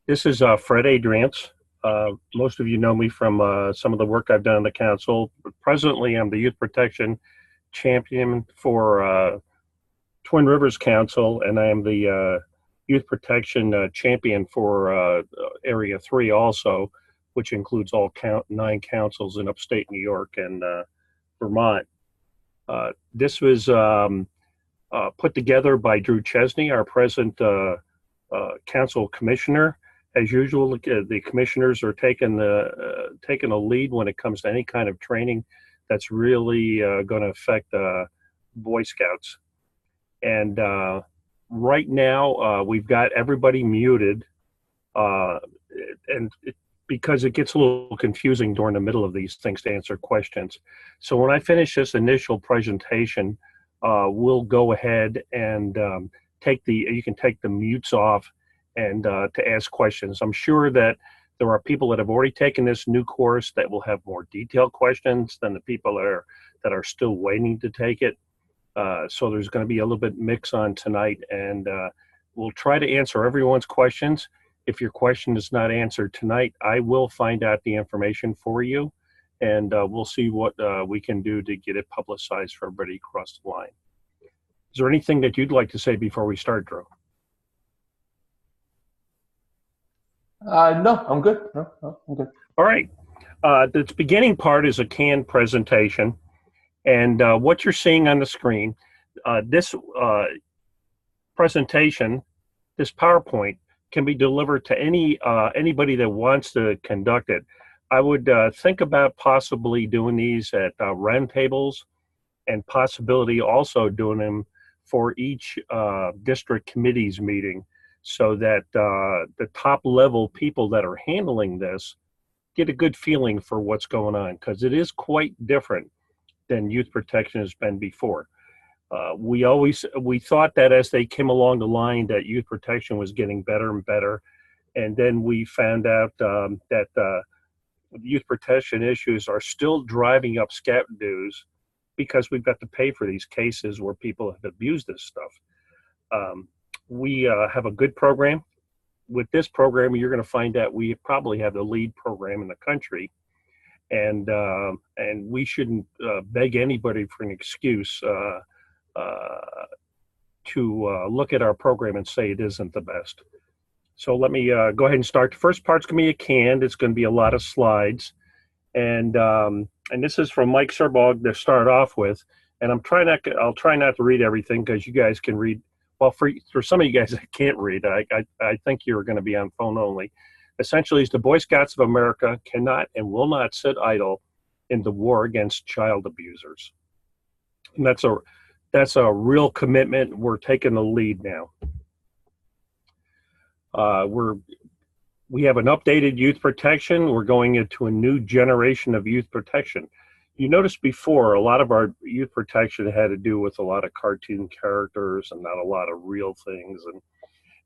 This is Fred Adriance. Most of you know me from some of the work I've done in the council. But presently, I'm the Youth Protection Champion for Twin Rivers Council, and I am the Youth Protection Champion for Area 3 also, which includes all 9 councils in upstate New York and Vermont. This was put together by Drew Chesney, our present council commissioner. As usual, the commissioners are taking a lead when it comes to any kind of training that's really going to affect Boy Scouts. And right now, we've got everybody muted, because it gets a little confusing during the middle of these things to answer questions. So when I finish this initial presentation, we'll go ahead and you can take the mutes off and to ask questions. I'm sure that there are people that have already taken this new course that will have more detailed questions than the people that are still waiting to take it. So there's going to be a little bit mix on tonight, and we'll try to answer everyone's questions. If your question is not answered tonight, I will find out the information for you, and we'll see what we can do to get it publicized for everybody across the line. Is there anything that you'd like to say before we start, Drew? No, I'm good. No, I'm good. All right. The beginning part is a canned presentation, and what you're seeing on the screen, this presentation, this PowerPoint, can be delivered to anybody that wants to conduct it. I would think about possibly doing these at round tables, and possibility also doing them for each district committee's meeting, so that the top level people that are handling this get a good feeling for what's going on, because it is quite different than youth protection has been before. We thought that as they came along the line that youth protection was getting better and better, and then we found out that youth protection issues are still driving up scout dues because we've got to pay for these cases where people have abused this stuff. We have a good program. With this program, you're going to find out we probably have the lead program in the country, and we shouldn't beg anybody for an excuse to look at our program and say it isn't the best. So let me go ahead and start. The first part's going to be a canned. It's going to be a lot of slides, and this is from Mike Serbog to start off with. And I'll try not to read everything, because you guys can read. Well, for some of you guys that can't read, I think you're going to be on phone only. Essentially, the Boy Scouts of America cannot and will not sit idle in the war against child abusers. And that's a real commitment. We're taking the lead now. We have an updated youth protection. We're going into a new generation of youth protection. You noticed before, a lot of our youth protection had to do with a lot of cartoon characters and not a lot of real things.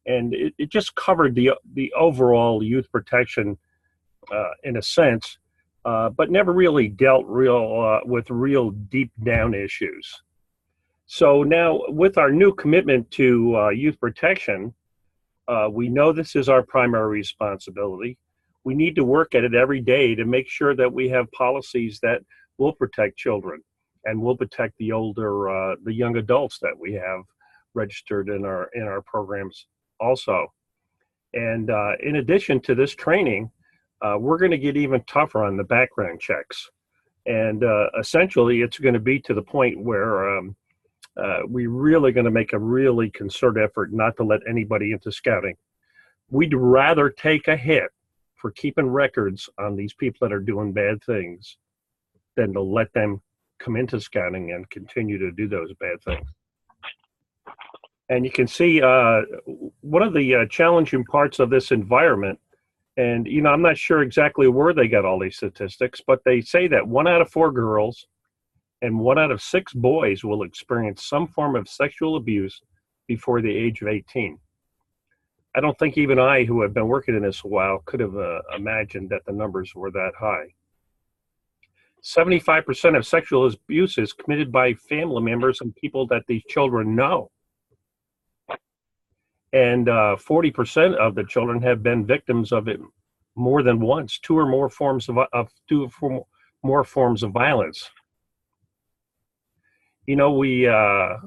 And it just covered the overall youth protection in a sense, but never really dealt with real deep down issues. So now with our new commitment to youth protection, we know this is our primary responsibility. We need to work at it every day to make sure that we have policies that will protect children and will protect the older, the young adults that we have registered in our programs also. And in addition to this training, we're going to get even tougher on the background checks. And essentially, it's going to be to the point where we're really going to make a really concerted effort not to let anybody into scouting. We'd rather take a hit for keeping records on these people that are doing bad things than to let them come into scouting and continue to do those bad things. And you can see one of the challenging parts of this environment, and I'm not sure exactly where they got all these statistics, but they say that 1 out of 4 girls and 1 out of 6 boys will experience some form of sexual abuse before the age of 18. I don't think even I, who have been working in this a while, could have imagined that the numbers were that high. 75% of sexual abuse is committed by family members and people that these children know. And 40% of the children have been victims of it more than once, two or more forms more forms of violence. You know,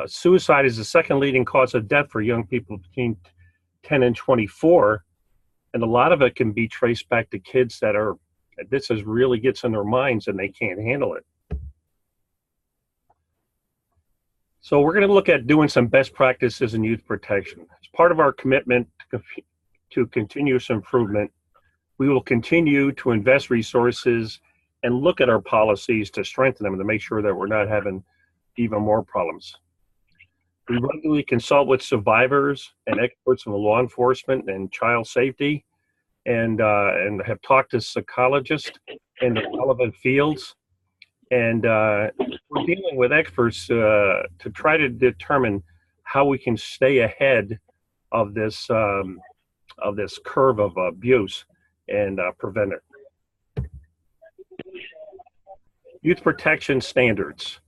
suicide is the second leading cause of death for young people between 10 and 24. And a lot of it can be traced back to kids that really gets in their minds and they can't handle it. So we're going to look at doing some best practices in youth protection. As part of our commitment to continuous improvement, we will continue to invest resources and look at our policies to strengthen them and to make sure that we're not having even more problems. We regularly consult with survivors and experts in law enforcement and child safety, and have talked to psychologists in the relevant fields. And we're dealing with experts to try to determine how we can stay ahead of this curve of abuse and prevent it. Youth protection standards.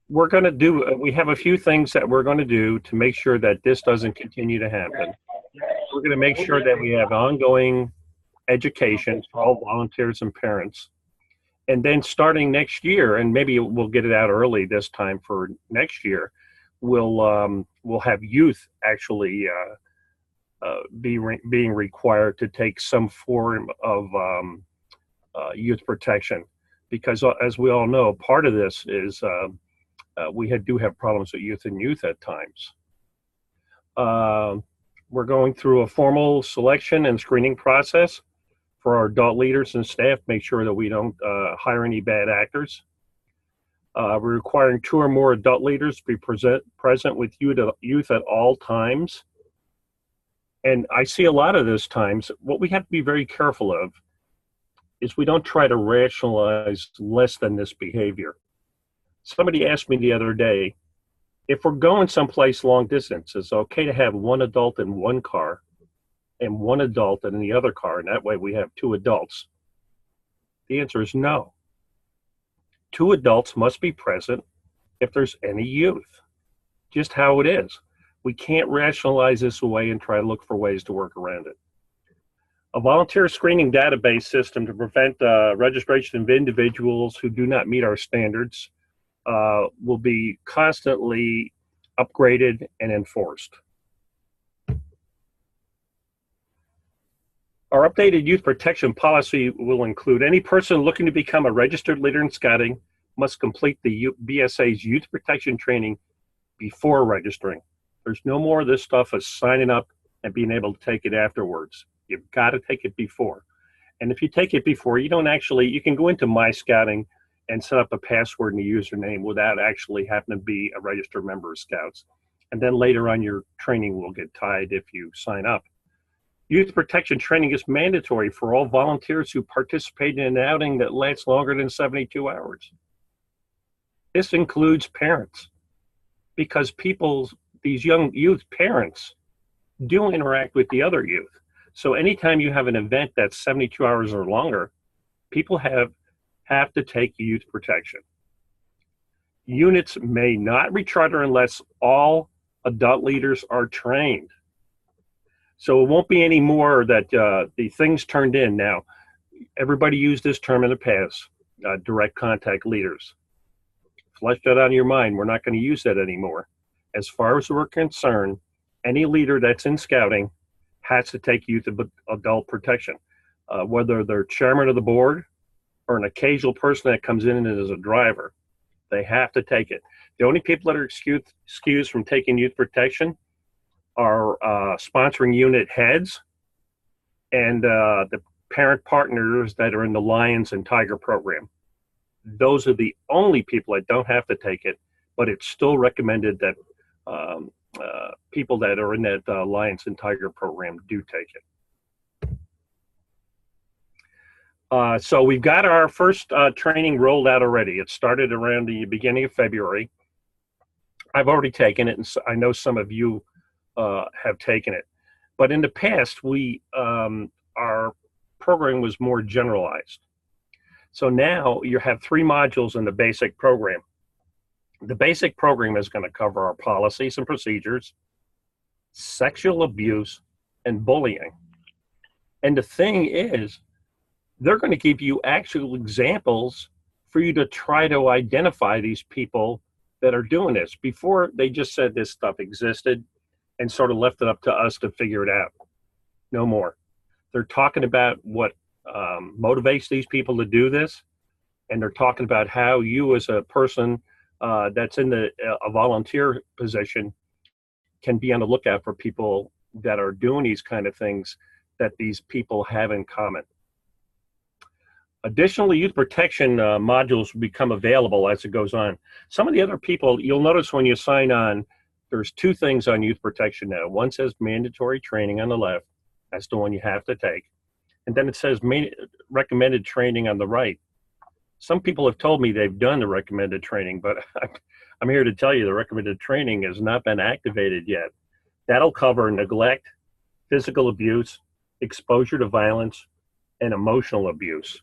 We have a few things that we're going to do to make sure that this doesn't continue to happen. We're going to make sure that we have ongoing education for all volunteers and parents. And then starting next year, and maybe we'll get it out early this time for next year, we'll have youth actually being required to take some form of youth protection. Because as we all know, part of this is we do have problems with youth at times. We're going through a formal selection and screening process for our adult leaders and staff, make sure that we don't hire any bad actors. We're requiring 2 or more adult leaders to be present with youth at all times. And I see a lot of those times, what we have to be very careful of is we don't try to rationalize less than this behavior. Somebody asked me the other day, if we're going someplace long distance, it's okay to have one adult in one car and one adult in the other car, and that way we have 2 adults. The answer is no. 2 adults must be present if there's any youth. Just how it is. We can't rationalize this away and try to look for ways to work around it. A volunteer screening database system to prevent registration of individuals who do not meet our standards will be constantly upgraded and enforced. Our updated youth protection policy will include any person looking to become a registered leader in scouting must complete the BSA's youth protection training before registering. There's no more of this stuff as signing up and being able to take it afterwards. You've got to take it before. And if you take it before, you can go into My Scouting and set up a password and a username without actually having to be a registered member of Scouts. And then later on, your training will get tied if you sign up. Youth protection training is mandatory for all volunteers who participate in an outing that lasts longer than 72 hours. This includes parents, because these young youth parents do interact with the other youth. So anytime you have an event that's 72 hours or longer, people have to take youth protection. Units may not recharter unless all adult leaders are trained. So it won't be any more that the things turned in. Now, everybody used this term in the past, direct contact leaders. Flesh that out of your mind. We're not going to use that anymore. As far as we're concerned, any leader that's in scouting has to take youth adult protection, whether they're chairman of the board or an occasional person that comes in and is a driver. They have to take it. The only people that are excused from taking youth protection are sponsoring unit heads and the parent partners that are in the Lions and Tiger program. Those are the only people that don't have to take it, but it's still recommended that people that are in that Lions and Tiger program do take it. So we've got our first training rolled out already. It started around the beginning of February. I've already taken it, and so I know some of you have taken it. But in the past, our program was more generalized. So now you have 3 modules in the basic program. The basic program is going to cover our policies and procedures, sexual abuse, and bullying. And the thing is, they're going to give you actual examples for you to try to identify these people that are doing this. Before, they just said this stuff existed and sort of left it up to us to figure it out. No more. They're talking about what motivates these people to do this, and they're talking about how you as a person that's in a volunteer position can be on the lookout for people that are doing these kind of things that these people have in common. Additionally, youth protection modules will become available as it goes on. Some of the other people, you'll notice when you sign on, there's two things on youth protection now. One says mandatory training on the left. That's the one you have to take. And then it says recommended training on the right. Some people have told me they've done the recommended training, but I'm here to tell you the recommended training has not been activated yet. That'll cover neglect, physical abuse, exposure to violence, and emotional abuse.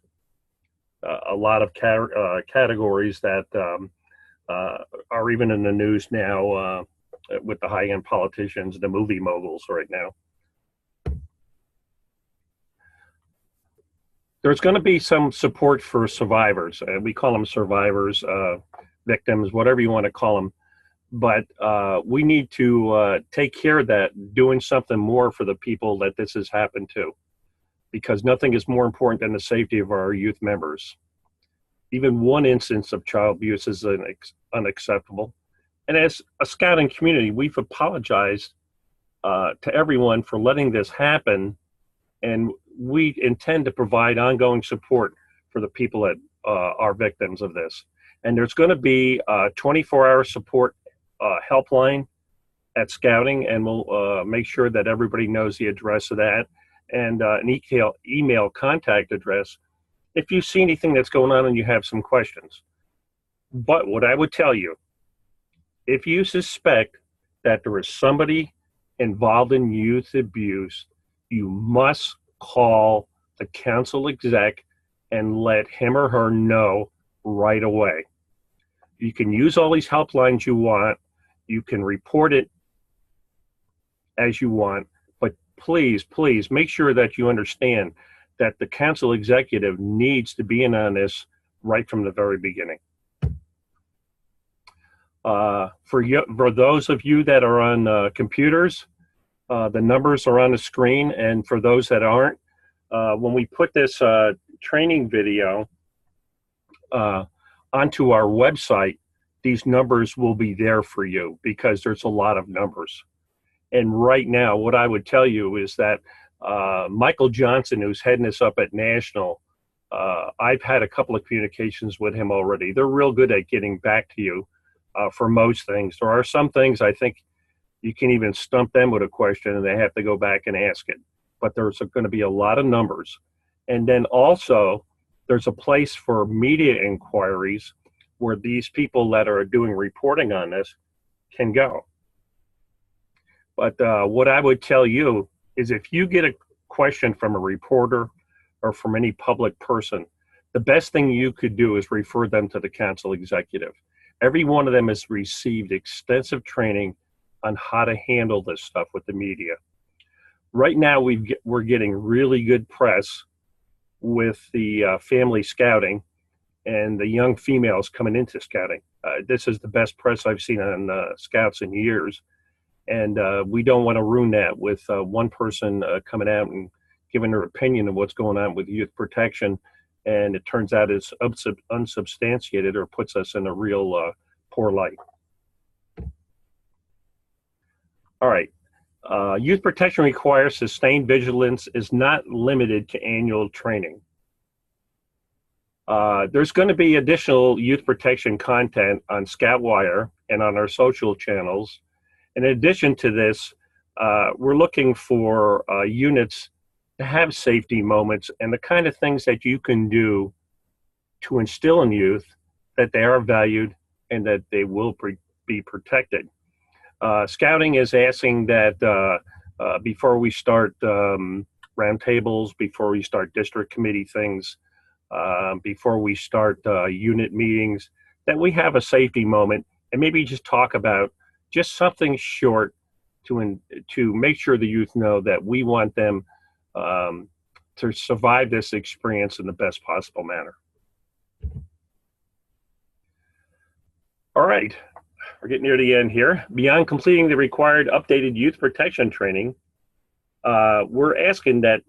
A lot of categories that are even in the news now with the high-end politicians, the movie moguls right now. There's going to be some support for survivors. We call them survivors, victims, whatever you want to call them. But we need to take care of that, doing something more for the people that this has happened to, because nothing is more important than the safety of our youth members. Even one instance of child abuse is unacceptable. And as a scouting community, we've apologized to everyone for letting this happen, and we intend to provide ongoing support for the people that are victims of this. And there's going to be a 24-hour support helpline at Scouting, and we'll make sure that everybody knows the address of that, and an email contact address if you see anything that's going on and you have some questions. But what I would tell you, if you suspect that there is somebody involved in youth abuse, you must call the council exec and let him or her know right away. You can use all these helplines you want. You can report it as you want, but please, please make sure that you understand that the council executive needs to be in on this right from the very beginning. For those of you that are on computers, the numbers are on the screen, and for those that aren't, when we put this training video onto our website, these numbers will be there for you because there's a lot of numbers. And right now, what I would tell you is that Michael Johnson, who's heading this up at National, I've had a couple of communications with him already. They're real good at getting back to you for most things. There are some things I think you can even stump them with a question and they have to go back and ask it. But there's going to be a lot of numbers. And then also, there's a place for media inquiries where these people that are doing reporting on this can go. But what I would tell you is if you get a question from a reporter or from any public person, the best thing you could do is refer them to the council executive. Every one of them has received extensive training on how to handle this stuff with the media. Right now, we're getting really good press with the family scouting and the young females coming into scouting. This is the best press I've seen on scouts in years. And we don't want to ruin that with one person coming out and giving their opinion of what's going on with youth protection, and it turns out it's unsubstantiated or puts us in a real poor light. All right. Youth protection requires sustained vigilance, is not limited to annual training. There's going to be additional youth protection content on ScoutWire and on our social channels. In addition to this, we're looking for units to have safety moments and the kind of things that you can do to instill in youth that they are valued and that they will be protected. Scouting is asking that before we start roundtables, before we start district committee things, before we start unit meetings, that we have a safety moment and maybe just talk about just something short to make sure the youth know that we want them to survive this experience in the best possible manner. All right, we're getting near the end here. Beyond completing the required updated youth protection training, we're asking that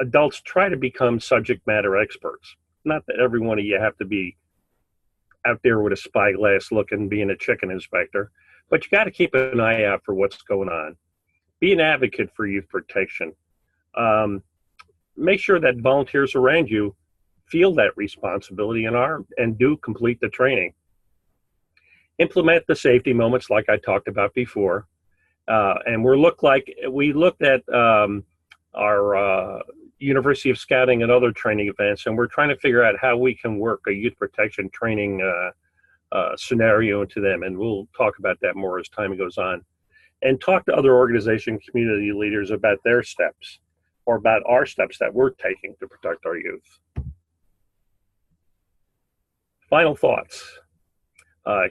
adults try to become subject matter experts. Not that every one of you have to be out there with a spyglass looking, being a chicken inspector, but you got to keep an eye out for what's going on. Be an advocate for youth protection. Make sure that volunteers around you feel that responsibility and do complete the training. Implement the safety moments like I talked about before. And we looked at our University of Scouting and other training events, and we're trying to figure out how we can work a youth protection training scenario into them. And we'll talk about that more as time goes on. And talk to other organization community leaders about their steps or about our steps that we're taking to protect our youth. Final thoughts.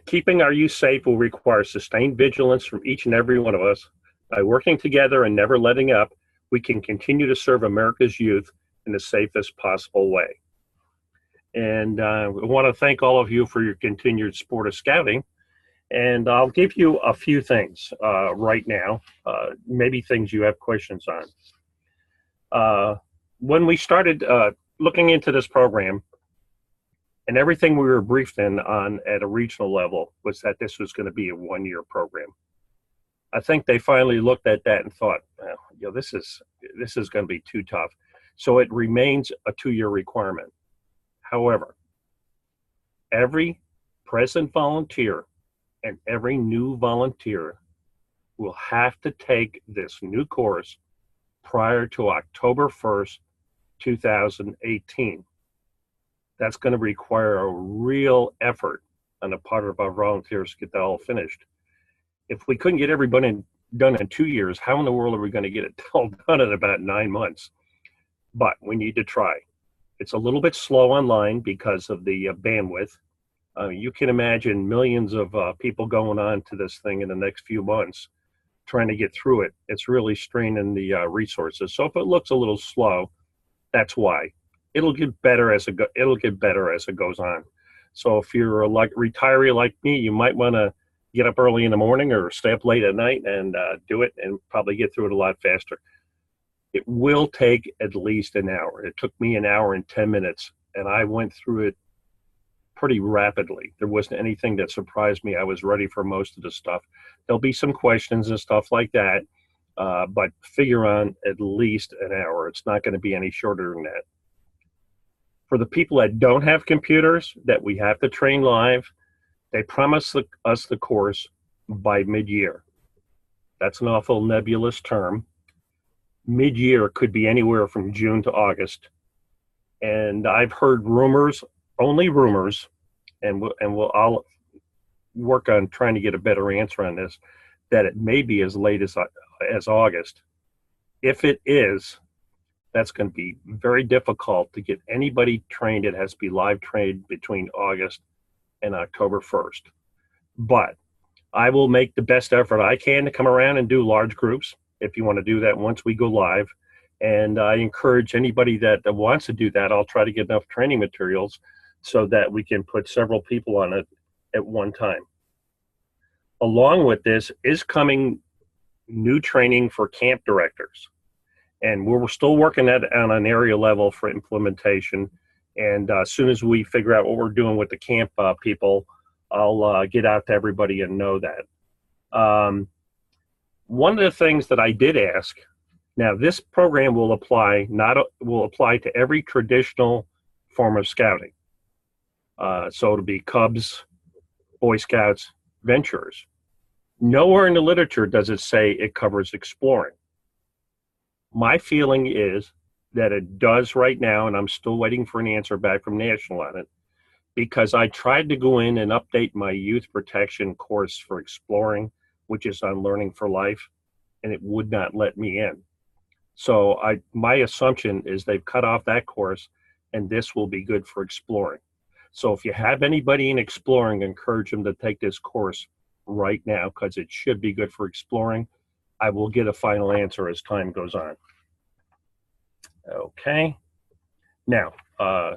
Keeping our youth safe will require sustained vigilance from each and every one of us. By working together and never letting up, we can continue to serve America's youth in the safest possible way. And I want to thank all of you for your continued support of Scouting. And I'll give you a few things right now, maybe things you have questions on. When we started looking into this program, and everything we were briefed on at a regional level was that this was going to be a one-year program. I think they finally looked at that and thought, well, this is going to be too tough. So it remains a 2-year requirement. However, every present volunteer and every new volunteer will have to take this new course prior to October 1st, 2018. That's going to require a real effort on the part of our volunteers to get that all finished. If we couldn't get everybody done in 2 years, how in the world are we going to get it all done in about 9 months? But we need to try. It's a little bit slow online because of the bandwidth. You can imagine millions of people going on to this thing in the next few months trying to get through it. It's really straining the resources. So if it looks a little slow, that's why. It'll get better as it goes on. So if you're a retiree like me, you might want to get up early in the morning or stay up late at night and do it, and probably get through it a lot faster. It will take at least an hour. It took me an hour and 10 minutes, and I went through it pretty rapidly. There wasn't anything that surprised me. I was ready for most of the stuff. There'll be some questions and stuff like that, but figure on at least an hour. It's not going to be any shorter than that. For the people that don't have computers that we have to train live, they promised us the course by mid-year. That's an awful nebulous term. Mid-year could be anywhere from June to August. And I've heard rumors, only rumors, and I'll work on trying to get a better answer on this, that it may be as late as August. If it is, that's going to be very difficult to get anybody trained. It has to be live trained between August and October 1st. But I will make the best effort I can to come around and do large groups if you want to do that once we go live. And I encourage anybody that wants to do that. I'll try to get enough training materials so that we can put several people on it at one time. Along with this is coming new training for camp directors. And we're still working on an area level for implementation. And as soon as we figure out what we're doing with the camp people, I'll get out to everybody and know that. One of the things that I did ask, now this program will apply to every traditional form of scouting. So it'll be Cubs, Boy Scouts, Venturers. Nowhere in the literature does it say it covers exploring. My feeling is that it does right now, and I'm still waiting for an answer back from National on it, because I tried to go in and update my youth protection course for exploring, which is on Learning for Life, and it would not let me in. So my assumption is they've cut off that course, and this will be good for exploring. So if you have anybody in exploring, encourage them to take this course right now because it should be good for exploring. I will get a final answer as time goes on. Okay. Now,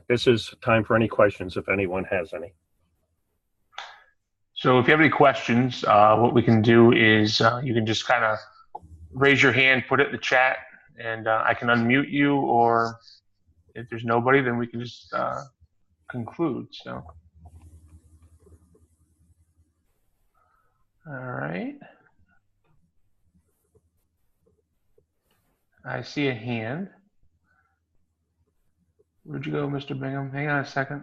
this is time for any questions if anyone has any. So if you have any questions, what we can do is you can just kind of raise your hand, put it in the chat, and I can unmute you, or if there's nobody, then we can just conclude. So, all right. I see a hand. Where'd you go, Mr. Bingham? Hang on a second.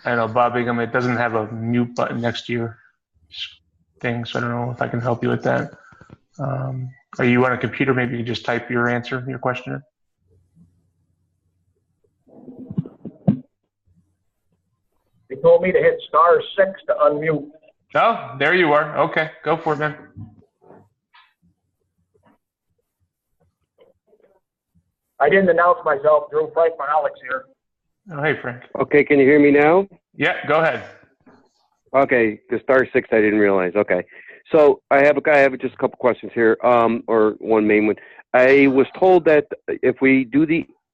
I know, Bob Bingham, it doesn't have a mute button next to your thing, so I don't know if I can help you with that. Are you on a computer? Maybe you just type your answer, your question in. They told me to hit *6 to unmute. Oh, there you are. Okay, go for it, man. I didn't announce myself. Drew Frank Mahalik here. Oh, hey, Frank. Okay, can you hear me now? Yeah, go ahead. Okay, the *6 I didn't realize. Okay, so I have just a couple questions here, or one main one. I was told that if we do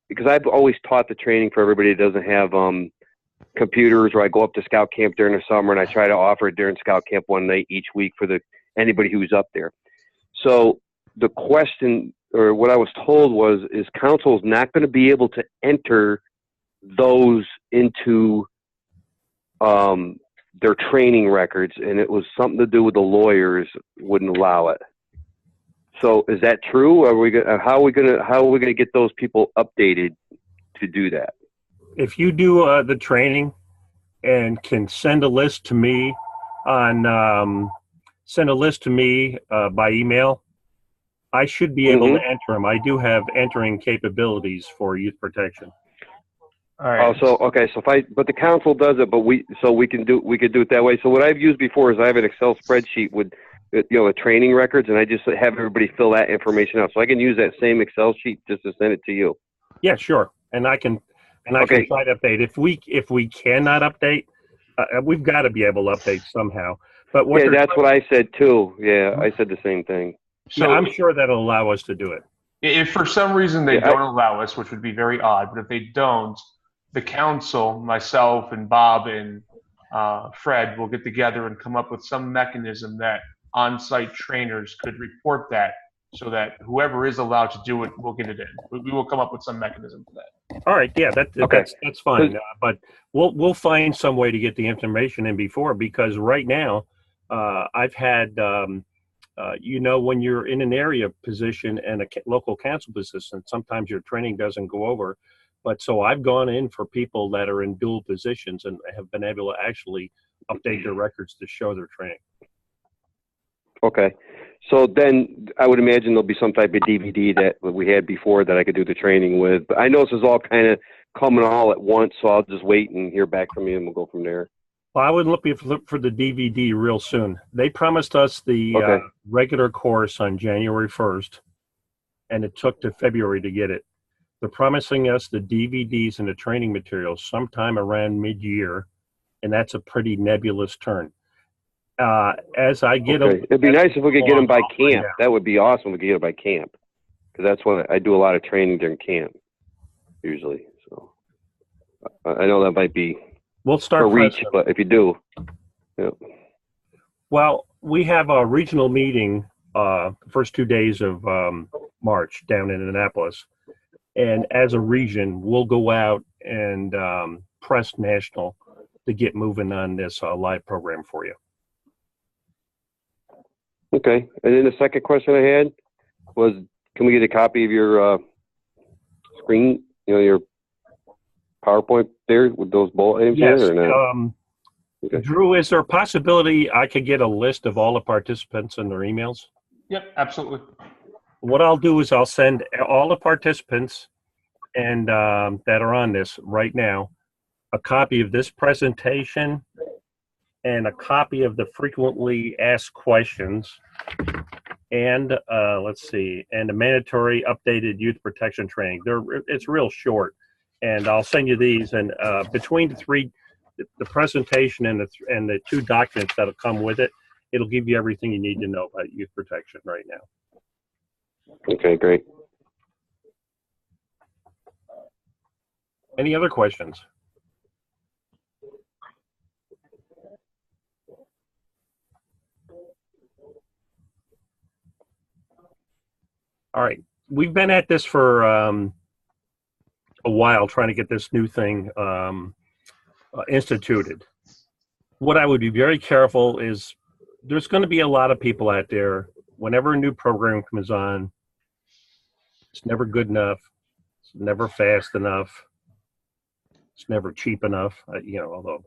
because I've always taught the training for everybody that doesn't have computers, or I go up to Scout Camp during the summer and I try to offer it during Scout Camp one night each week for anybody who's up there. So the question, or what I was told is council is not going to be able to enter those into their training records, and it was something to do with the lawyers wouldn't allow it. So is that true? How are we gonna get those people updated to do that? If you do the training and can send a list to me by email, I should be able to enter them. I do have entering capabilities for youth protection. All right. Oh, but the council does it, but we could do it that way. So what I've used before is I have an Excel spreadsheet with, the training records, and I just have everybody fill that information out. So I can use that same Excel sheet just to send it to you. Yeah, sure. And I can try to update. If we cannot update, we've got to be able to update somehow. But that's what I said too. Yeah, I said the same thing. So I'm sure that'll allow us to do it. If for some reason they don't allow us, which would be very odd, but if they don't, the council, myself and Bob and Fred will get together and come up with some mechanism that on-site trainers could report that, so that whoever is allowed to do it will get it in. We will come up with some mechanism for that. All right, yeah, that's fine. But we'll find some way to get the information in before, because right now I've had when you're in an area position and a local council position, sometimes your training doesn't go over. But so I've gone in for people that are in dual positions and have been able to actually update their records to show their training. Okay. So then I would imagine there'll be some type of DVD that we had before that I could do the training with. But I know this is all kind of coming all at once, so I'll just wait and hear back from you, and we'll go from there. Well, I would look for the DVD real soon. They promised us the regular course on January 1st, and it took to February to get it. They're promising us the DVDs and the training materials sometime around mid-year, and that's a pretty nebulous term. As I get them, it'd be nice if we could get them by camp. That would be awesome if we could get them by camp, because that's when I do a lot of training during camp usually. So I know that might be we'll start a reach, but if you do, well, we have a regional meeting the first 2 days of March down in Annapolis, and as a region, we'll go out and press national to get moving on this live program for you. Okay. And then the second question I had was, can we get a copy of your screen, your PowerPoint there with those bullet items yes. in or not? Okay. Drew, is there a possibility I could get a list of all the participants and their emails? Yep, absolutely. What I'll do is I'll send all the participants and that are on this right now a copy of this presentation and a copy of the frequently asked questions and let's see, and a mandatory updated youth protection training. It's real short, and I'll send you these. And between the presentation and the two documents that'll come with it, it'll give you everything you need to know about youth protection right now. Okay, great. Any other questions? All right, we've been at this for a while trying to get this new thing instituted. What I would be very careful is there's going to be a lot of people out there, whenever a new program comes on, it's never good enough, it's never fast enough, it's never cheap enough, although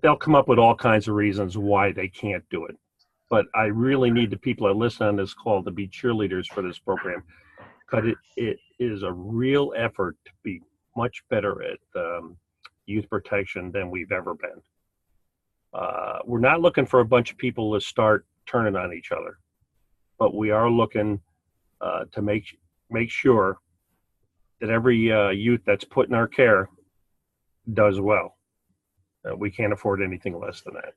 they'll come up with all kinds of reasons why they can't do it. But I really need the people that listen on this call to be cheerleaders for this program, because it is a real effort to be much better at youth protection than we've ever been. We're not looking for a bunch of people to start turning on each other, but we are looking to make sure that every youth that's put in our care does well. We can't afford anything less than that.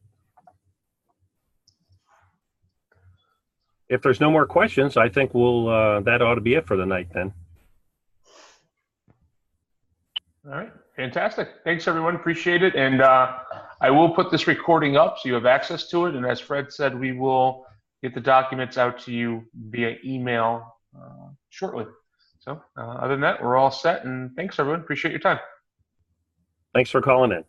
If there's no more questions, I think that ought to be it for the night then. All right, fantastic. Thanks, everyone. Appreciate it. And I will put this recording up so you have access to it. And as Fred said, we will get the documents out to you via email shortly. So other than that, we're all set. And thanks, everyone. Appreciate your time. Thanks for calling in.